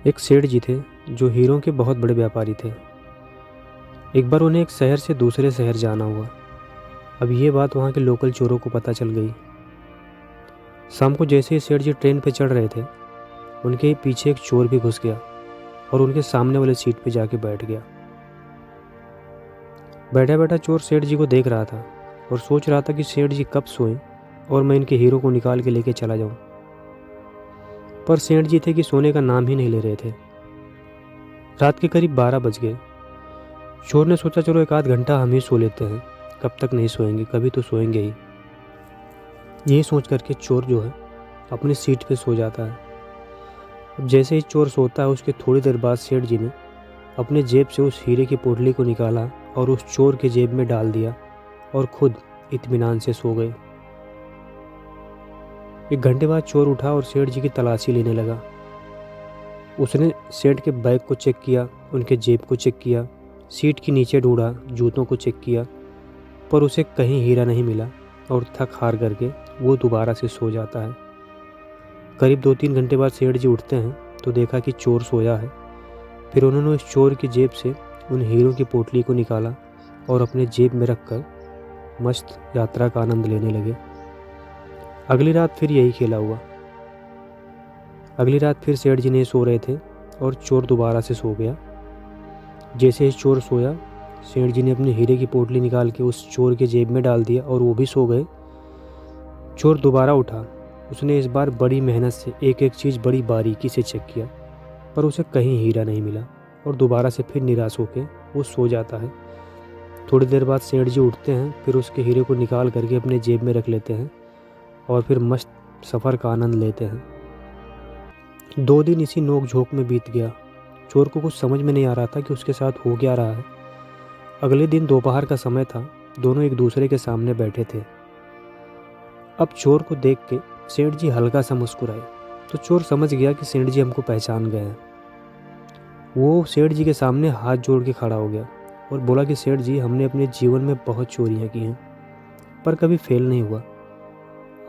एक सेठ जी थे जो हीरों के बहुत बड़े व्यापारी थे। एक बार उन्हें एक शहर से दूसरे शहर जाना हुआ। अब ये बात वहाँ के लोकल चोरों को पता चल गई। शाम को जैसे ही सेठ जी ट्रेन पर चढ़ रहे थे, उनके पीछे एक चोर भी घुस गया और उनके सामने वाले सीट पर जाके बैठ गया। बैठा बैठा चोर सेठ जी को देख रहा था और सोच रहा था कि सेठ जी कब सोएं और मैं इनके हीरो को निकाल के लेके चला जाऊं। पर सेठ जी थे कि सोने का नाम ही नहीं ले रहे थे। रात के करीब 12 बज गए। चोर ने सोचा चलो एक आध घंटा हम ही सो लेते हैं, कब तक नहीं सोएंगे, कभी तो सोएंगे ही। यही सोच करके चोर जो है अपनी सीट पे सो जाता है। अब जैसे ही चोर सोता है उसके थोड़ी देर बाद सेठ जी ने अपने जेब से उस हीरे की पोटली को निकाला और उस चोर के जेब में डाल दिया और खुद इत्मीनान से सो गए। एक घंटे बाद चोर उठा और सेठ जी की तलाशी लेने लगा। उसने सेठ के बैग को चेक किया, उनके जेब को चेक किया, सीट के नीचे ढूंढा, जूतों को चेक किया, पर उसे कहीं हीरा नहीं मिला और थक हार करके वो दोबारा से सो जाता है। करीब 2-3 घंटे बाद सेठ जी उठते हैं तो देखा कि चोर सोया है। फिर उन्होंने उस चोर की जेब से उन हीरों की पोटली को निकाला और अपने जेब में रखकर मस्त यात्रा का आनंद लेने लगे। अगली रात फिर यही खेला हुआ। अगली रात फिर सेठ जी नहीं सो रहे थे और चोर दोबारा से सो गया। जैसे ही चोर सोया, सेठ जी ने अपनी हीरे की पोटली निकाल के उस चोर के जेब में डाल दिया और वो भी सो गए। चोर दोबारा उठा। उसने इस बार बड़ी मेहनत से एक एक चीज़ बड़ी बारीकी से चेक किया, पर उसे कहीं हीरा नहीं मिला और दोबारा से फिर निराश होकर वो सो जाता है। थोड़ी देर बाद सेठ जी उठते हैं, फिर उसके हीरे को निकाल करके अपने जेब में रख लेते हैं और फिर मस्त सफ़र का आनंद लेते हैं। 2 दिन इसी नोक झोंक में बीत गया। चोर को कुछ समझ में नहीं आ रहा था कि उसके साथ हो क्या रहा है। अगले दिन दोपहर का समय था। दोनों एक दूसरे के सामने बैठे थे। अब चोर को देख के सेठ जी हल्का सा मुस्कुराए तो चोर समझ गया कि सेठ जी हमको पहचान गए हैं। वो सेठ जी के सामने हाथ जोड़ के खड़ा हो गया और बोला कि सेठ जी, हमने अपने जीवन में बहुत चोरियां की हैं पर कभी फेल नहीं हुआ।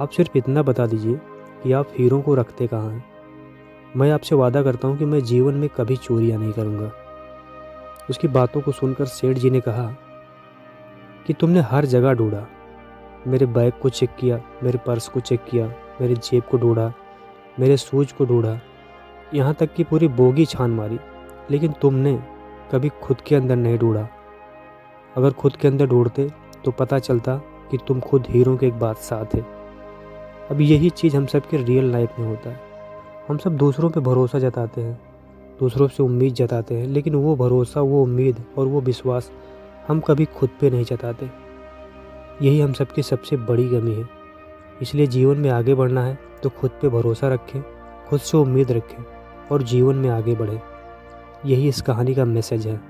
आप सिर्फ इतना बता दीजिए कि आप हीरों को रखते कहाँ हैं। मैं आपसे वादा करता हूँ कि मैं जीवन में कभी चोरियां नहीं करूँगा। उसकी बातों को सुनकर सेठ जी ने कहा कि तुमने हर जगह ढूंढा, मेरे बैग को चेक किया, मेरे पर्स को चेक किया, मेरे जेब को ढूंढा, मेरे शूज को ढूंढा, यहाँ तक कि पूरी बोगी छान मारी, लेकिन तुमने कभी खुद के अंदर नहीं ढूंढा। अगर खुद के अंदर ढूंढते तो पता चलता कि तुम खुद हीरों के एक बादशाह थे। अब यही चीज़ हम सब के रियल लाइफ में होता है। हम सब दूसरों पे भरोसा जताते हैं, दूसरों से उम्मीद जताते हैं, लेकिन वो भरोसा, वो उम्मीद और वो विश्वास हम कभी खुद पे नहीं जताते। यही हम सबकी सबसे बड़ी कमी है। इसलिए जीवन में आगे बढ़ना है तो खुद पे भरोसा रखें, खुद से उम्मीद रखें और जीवन में आगे बढ़ें। यही इस कहानी का मैसेज है।